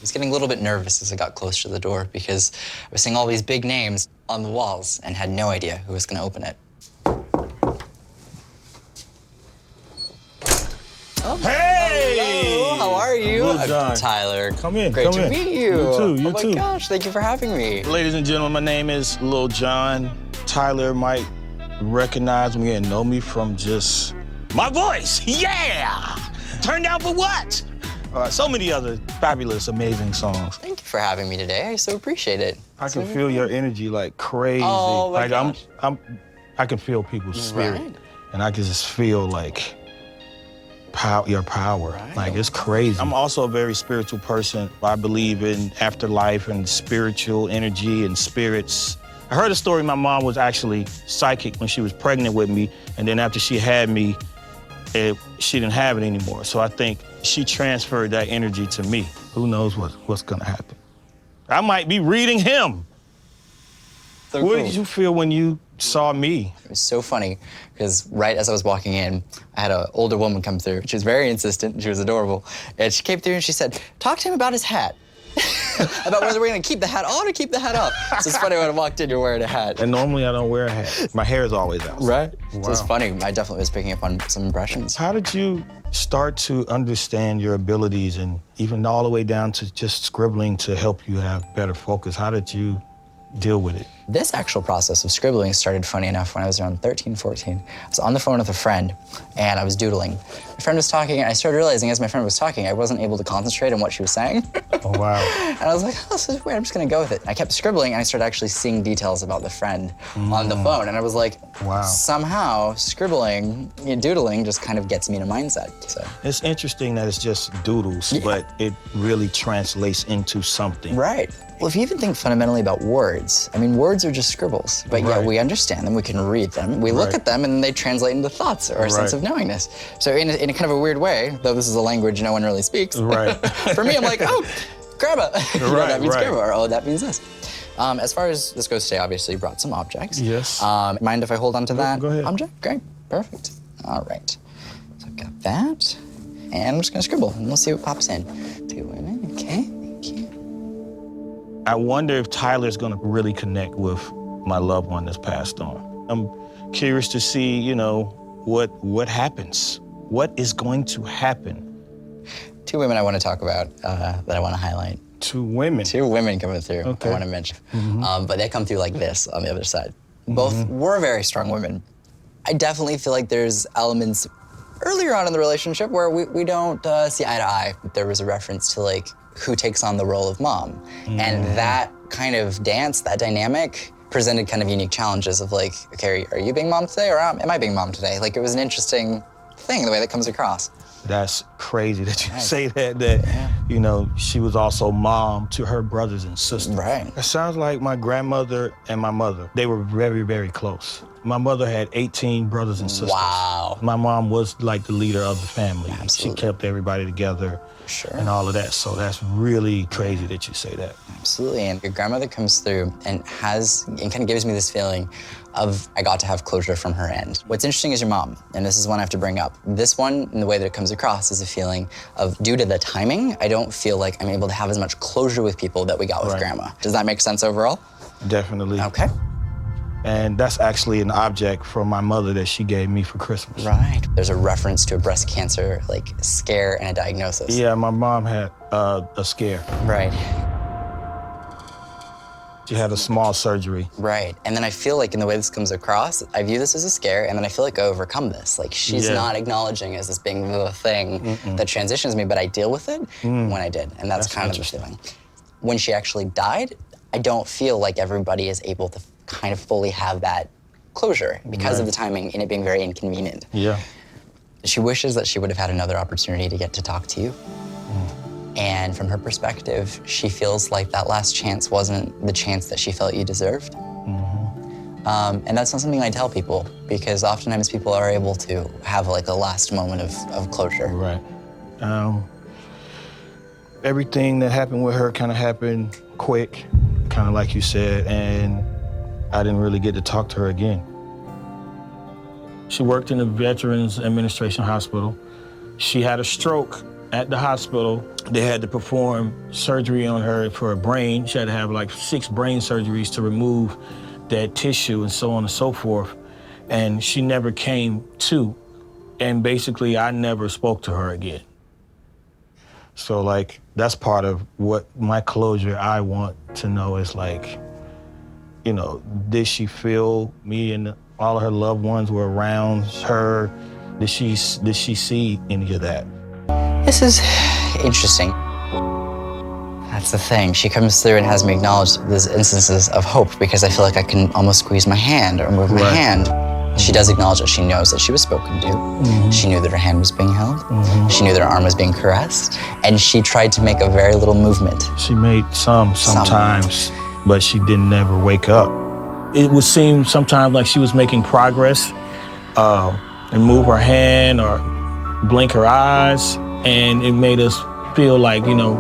was getting a little bit nervous as I got close to the door because I was seeing all these big names on the walls and had no idea who was going to open it. Oh. Hey! Hello, how are you? Lil Jon. Tyler. Come in, Great come to in. meet you. You too, you oh too. my gosh, thank you for having me. Ladies and gentlemen, my name is Lil Jon. Tyler might recognize me and know me from just my voice. Yeah! Turned out for what? So many other fabulous, amazing songs. Thank you for having me today. I so appreciate it. I can feel your energy like crazy. Oh my like gosh. I can feel people's spirit. Right. And I can just feel like your power. Right. Like, it's crazy. I'm also a very spiritual person. I believe in afterlife and spiritual energy and spirits. I heard a story, my mom was actually psychic when she was pregnant with me, and then after she had me, she didn't have it anymore. So I think she transferred that energy to me. Who knows what's gonna happen? I might be reading him. So What cool. did you feel when you saw me? It was so funny because right as I was walking in, I had an older woman come through. She was very insistent. She was adorable. And she came through and she said, talk to him about his hat. About whether we're going to keep the hat on or keep the hat up. So it's funny when I walked in, you're wearing a hat. And normally I don't wear a hat. My hair is always out. Right? Wow. So it's funny. I definitely was picking up on some impressions. How did you start to understand your abilities, and even all the way down to just scribbling to help you have better focus? How did you deal with it? This actual process of scribbling started, funny enough, when I was around 13, 14. I was on the phone with a friend, and I was doodling. My friend was talking, and I started realizing as my friend was talking, I wasn't able to concentrate on what she was saying. Oh, wow. And I was like, oh, this is weird, I'm just gonna go with it. And I kept scribbling, and I started actually seeing details about the friend on the phone. And I was like, Wow. somehow scribbling, doodling just kind of gets me in a mindset. So. It's interesting that it's just doodles, Yeah. but it really translates into something. Right. Well, if you even think fundamentally about words, I mean, words are just scribbles, but yet Right. we understand them, we can read them, we look Right. at them, and they translate into thoughts or a sense Right. of knowingness. So in a kind of a weird way, though this is a language no one really speaks, Right. for me, I'm like, oh, grandma. Right, that means right. grandma, or oh, that means this. As far as this goes today, obviously, you brought some objects. Yes. Mind if I hold on to that go ahead. object? Great, perfect. All right. So I've got that, and I'm just gonna scribble, and we'll see what pops in. 2 women, okay, thank you. I wonder if Tyler's gonna really connect with my loved one that's passed on. I'm curious to see, what happens. What is going to happen? 2 women I want to talk about that I want to highlight. 2 women. 2 women coming through Okay. I want to mention. But they come through like this on the other side. Both were very strong women. I definitely feel like there's elements earlier on in the relationship where we don't see eye to eye. There was a reference to like who takes on the role of mom. And that kind of dance, that dynamic, presented kind of unique challenges of like, okay, are you being mom today or am I being mom today? Like, it was an interesting thing, the way that comes across. That's crazy that you say that, she was also mom to her brothers and sisters. Right. It sounds like my grandmother and my mother, they were very, very close. My mother had 18 brothers and sisters. Wow. My mom was like the leader of the family. Absolutely. She kept everybody together. Sure. And all of that. So that's really crazy that you say that. Absolutely, and your grandmother comes through and kind of gives me this feeling of I got to have closure from her end. What's interesting is your mom, and this is one I have to bring up. This one, in the way that it comes across, is a feeling of, due to the timing, I don't feel like I'm able to have as much closure with people that we got with Right. grandma. Does that make sense overall? Definitely. Okay. And that's actually an object from my mother that she gave me for Christmas. Right. There's a reference to a breast cancer, like, scare and a diagnosis. Yeah, my mom had a scare. Right. She had a small surgery. Right, and then I feel like in the way this comes across, I view this as a scare, and then I feel like I overcome this. Like, she's Yeah. not acknowledging as this being the thing that transitions me, but I deal with it when I did, and that's kind of the feeling. When she actually died, I don't feel like everybody is able to kind of fully have that closure because of the timing and it being very inconvenient. Yeah. She wishes that she would have had another opportunity to get to talk to you. And from her perspective, she feels like that last chance wasn't the chance that she felt you deserved. And that's not something I tell people, because oftentimes people are able to have like a last moment of closure. Right. Everything that happened with her kind of happened quick, kind of like you said, and I didn't really get to talk to her again. She worked in the Veterans Administration Hospital. She had a stroke at the hospital. They had to perform surgery on her for her brain. She had to have like 6 brain surgeries to remove that tissue and so on and so forth. And she never came to. And basically, I never spoke to her again. So like, that's part of what my closure I want to know is like, you know, did she feel me and all of her loved ones were around her? Did she see any of that? This is interesting. That's the thing. She comes through and has me acknowledge these instances of hope because I feel like I can almost squeeze my hand or move my hand. She does acknowledge that she knows that she was spoken to. She knew that her hand was being held. She knew that her arm was being caressed. And she tried to make a very little movement. She made sometimes, but she didn't never wake up. It would seem sometimes like she was making progress and move her hand or blink her eyes. And it made us feel like, you know,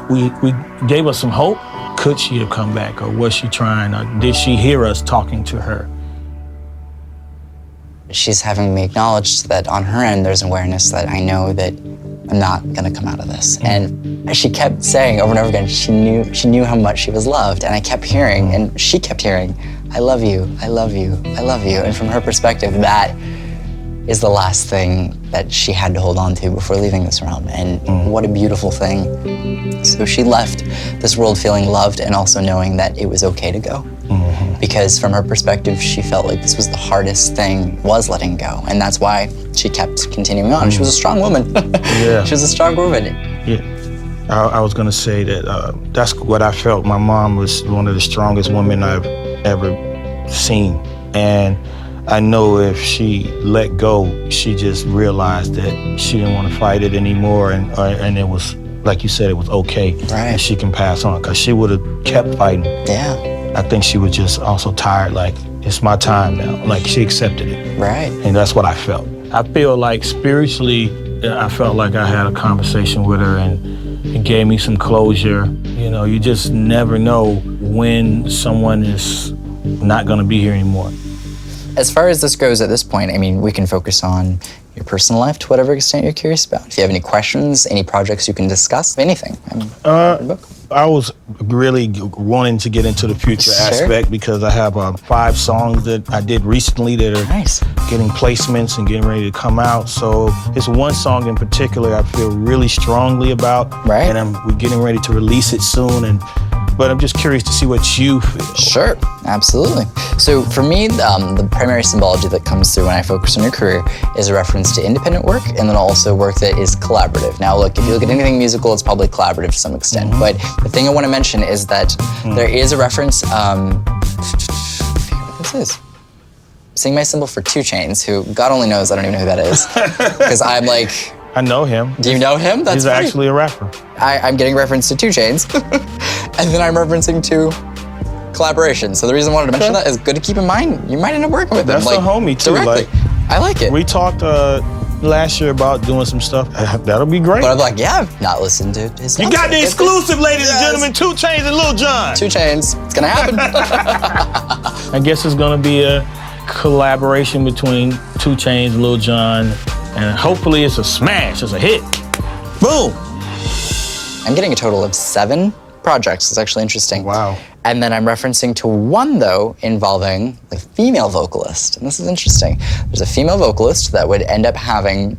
we gave us some hope. Could she have come back or was she trying or did she hear us talking to her? She's having me acknowledge that on her end, there's awareness that I know that I'm not gonna come out of this. And she kept saying over and over again, she knew how much she was loved. And I kept hearing, and she kept hearing, I love you, I love you, I love you. And from her perspective, that is the last thing that she had to hold on to before leaving this realm. And what a beautiful thing. So she left this world feeling loved and also knowing that it was okay to go. Because from her perspective, she felt like this was the hardest thing, was letting go. And that's why she kept continuing on. She was a strong woman. Yeah. She was a strong woman. Yeah. I was gonna say that that's what I felt. My mom was one of the strongest women I've ever seen. And I know if she let go, she just realized that she didn't want to fight it anymore, and it was, like you said, it was okay. Right. And she can pass on, because she would have kept fighting. Yeah. I think she was just also tired, like, it's my time now. Like, she accepted it. Right. And that's what I felt. I feel like spiritually, I felt like I had a conversation with her and it gave me some closure. You know, you just never know when someone is not gonna be here anymore. As far as this goes at this point, I mean, we can focus on your personal life to whatever extent you're curious about. If you have any questions, any projects you can discuss, anything. I mean, book. I was really wanting to get into the future aspect because I have 5 songs that I did recently that are getting placements and getting ready to come out. So it's one song in particular I feel really strongly about. Right. And we're getting ready to release it soon. But I'm just curious to see what you feel. Sure, absolutely. So for me, the primary symbology that comes through when I focus on your career is a reference to independent work and then also work that is collaborative. Now look, if you look at anything musical, it's probably collaborative to some extent. But the thing I want to mention is that there is a reference, what this is. Sing My Symbol for 2 Chainz, who God only knows I don't even know who that is. Because I'm like, I know him. Do you know him? That's He's funny. actually a rapper. I'm getting reference to 2 Chainz, and then I'm referencing to collaboration. So the reason I wanted to mention that is good to keep in mind. You might end up working with him. That's a homie too. Directly. Like, I like it. We talked last year about doing some stuff. That'll be great. But I'm like, yeah, I've not listened to his You stuff. got the exclusive, ladies and gentlemen, 2 Chainz and Lil Jon. 2 Chainz. It's gonna happen. I guess it's gonna be a collaboration between 2 Chainz and Lil Jon, and hopefully it's a smash, it's a hit. Boom! I'm getting a total of 7 projects. It's actually interesting. Wow. And then I'm referencing to one, though, involving the female vocalist. And this is interesting. There's a female vocalist that would end up having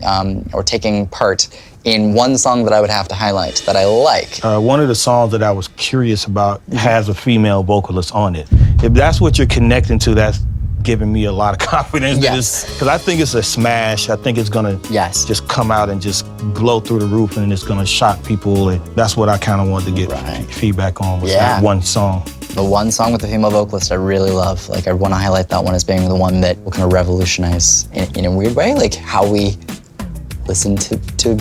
or taking part in one song that I would have to highlight that I like. One of the songs that I was curious about has a female vocalist on it. If that's what you're connecting to, that's giving me a lot of confidence. Yes. Because I think it's a smash. I think it's gonna just come out and just blow through the roof, and it's gonna shock people. And that's what I kind of wanted to get feedback on, was that one song. The one song with the female vocalist I really love. Like, I want to highlight that one as being the one that will kind of revolutionize in a weird way, like how we listen to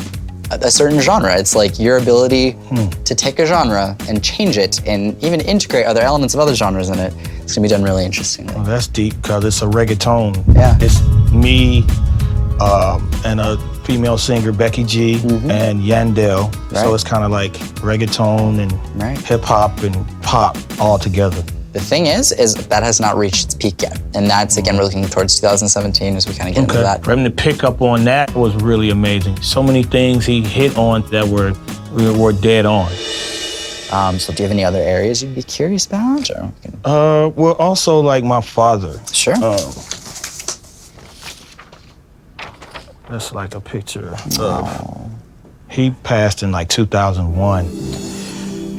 a certain genre. It's like your ability to take a genre and change it and even integrate other elements of other genres in it. It's gonna be done really interestingly. Well, that's deep, because it's a reggaeton. Yeah. It's me and a female singer, Becky G, and Yandel. So it's kind of like reggaeton and hip hop and pop all together. The thing is that has not reached its peak yet. And that's, again, we're looking towards 2017 as we kind of get into that. For him to pick up on that was really amazing. So many things he hit on that were dead on. So do you have any other areas you'd be curious about? Well, also like my father. Sure. That's like a picture of, he passed in like 2001.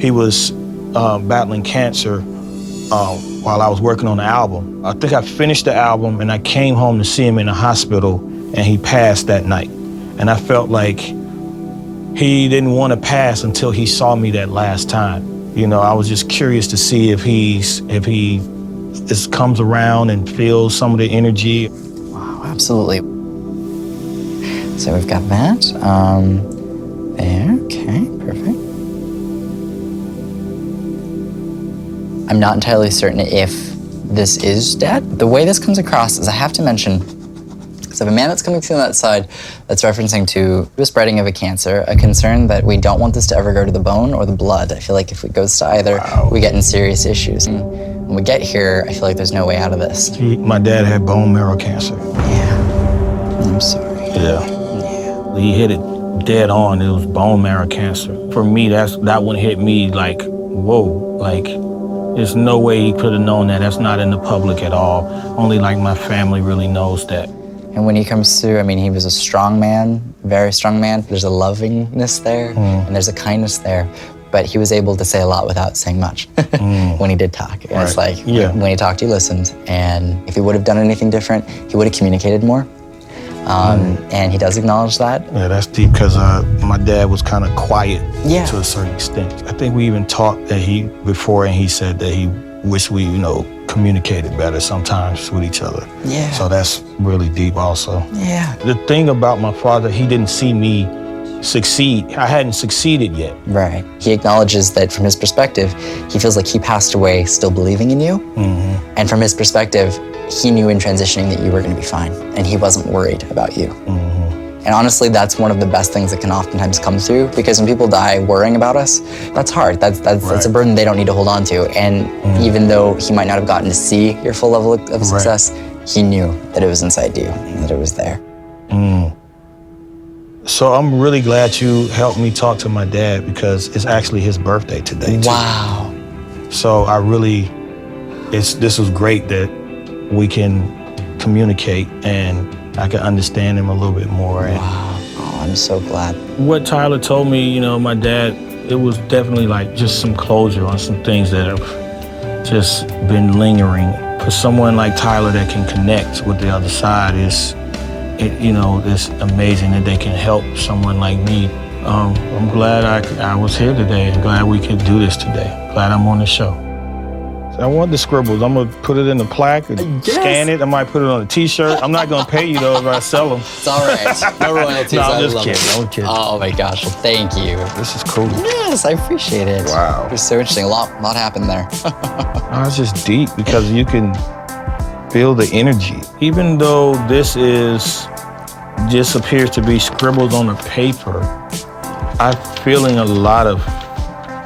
He was battling cancer while I was working on the album. I think I finished the album and I came home to see him in the hospital and he passed that night. And I felt like he didn't want to pass until he saw me that last time. You know, I was just curious to see if he just comes around and feels some of the energy. Wow, absolutely. So we've got that. There, okay, perfect. I'm not entirely certain if this is dead. The way this comes across is I have to mention, so if a man that's coming through on that side that's referencing to the spreading of a cancer, a concern that we don't want this to ever go to the bone or the blood. I feel like if it goes to either, we get in serious issues. And when we get here, I feel like there's no way out of this. My dad had bone marrow cancer. Yeah, I'm sorry. Yeah. He hit it dead on. It was bone marrow cancer. For me, that one hit me like, whoa, like, there's no way he could have known that. That's not in the public at all. Only like my family really knows that. And when he comes through, I mean, he was a strong man, very strong man. There's a lovingness there, and there's a kindness there. But he was able to say a lot without saying much when he did talk. And it's like, when he talked, he listened. And if he would have done anything different, he would have communicated more. And he does acknowledge that. Yeah, that's deep because my dad was kind of quiet to a certain extent. I think we even talked that before and he said that he wished we, communicated better sometimes with each other. Yeah. So that's really deep also. Yeah. The thing about my father, he didn't see me succeed. I hadn't succeeded yet. Right. He acknowledges that from his perspective, he feels like he passed away still believing in you. And from his perspective, he knew in transitioning that you were going to be fine, and he wasn't worried about you. And honestly, that's one of the best things that can oftentimes come through, because when people die worrying about us, that's hard. That's a burden they don't need to hold on to. And even though he might not have gotten to see your full level of success, he knew that it was inside you, and that it was there. So I'm really glad you helped me talk to my dad because it's actually his birthday today, too. Wow. So this was great that we can communicate and I can understand him a little bit more. Wow. Oh, I'm so glad. What Tyler told me, my dad, it was definitely like just some closure on some things that have just been lingering. For someone like Tyler that can connect with the other side it's amazing that they can help someone like me. I'm glad I was here today. I'm glad we could do this today. Glad I'm on the show. I want the scribbles. I'm gonna put it in the plaque and scan it. I might put it on a t-shirt. I'm not gonna pay you though if I sell them. It's all right. No royalties. No, I'm just kidding. I'm kidding. Oh my gosh, well, thank you. This is cool. Yes, I appreciate it. Wow. It was so interesting. A lot happened there. It's just deep because you can feel the energy. Even though this just appears to be scribbled on a paper, I'm feeling a lot of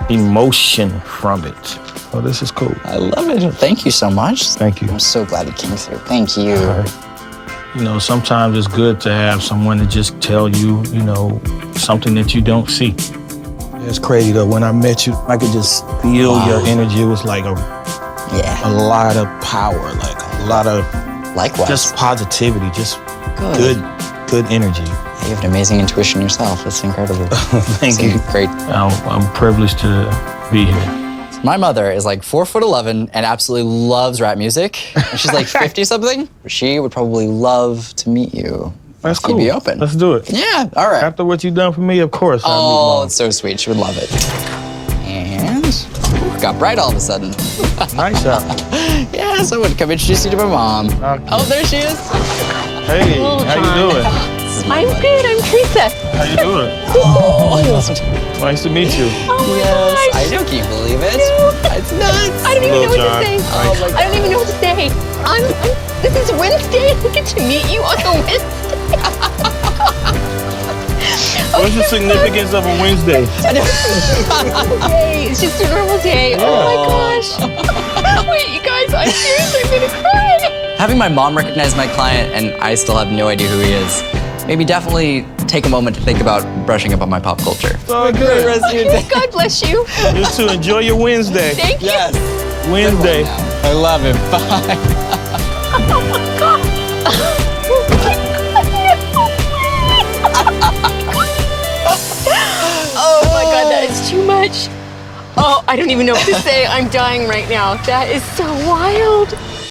emotion from it. Oh, this is cool. I love it. Thank you so much. Thank you. I'm so glad you came through. Thank you. Sometimes it's good to have someone to just tell you, something that you don't see. It's crazy though. When I met you, I could just feel your energy. It was like a lot of power, like a lot of just positivity, just good energy. Yeah, you have an amazing intuition yourself. It's incredible. Thank you. Great. I'm privileged to be here. My mother is like 4'11" and absolutely loves rap music. And she's like 50-something. She would probably love to meet you. That's cool. You'd be open. Let's do it. Yeah, all right. After what you've done for me, of course. Oh, it's so sweet. She would love it. And got bright all of a sudden. Nice job. Yes, I would come introduce you to my mom. Okay. Oh, there she is. Hey, how you doing? I'm good. I'm Teresa. How you doing? Oh, Nice to meet you. Oh my yes, gosh. I know. Can you believe it? It's nuts. I don't even Lil know what Jon. to say. Oh my I don't even know what to say. This is Wednesday. I get to meet you on a Wednesday. What's the significance of a Wednesday? Hey, it's just a normal day. Oh my gosh. Wait, you guys, I'm seriously gonna cry. Having my mom recognize my client and I still have no idea who he is, maybe definitely take a moment to think about brushing up on my pop culture. So good. Rest of your day. God bless you. You too. Enjoy your Wednesday. Thank you. Yes. Wednesday. I love it. Bye. Oh my God. Oh my God, that is too much. Oh, I don't even know what to say. I'm dying right now. That is so wild.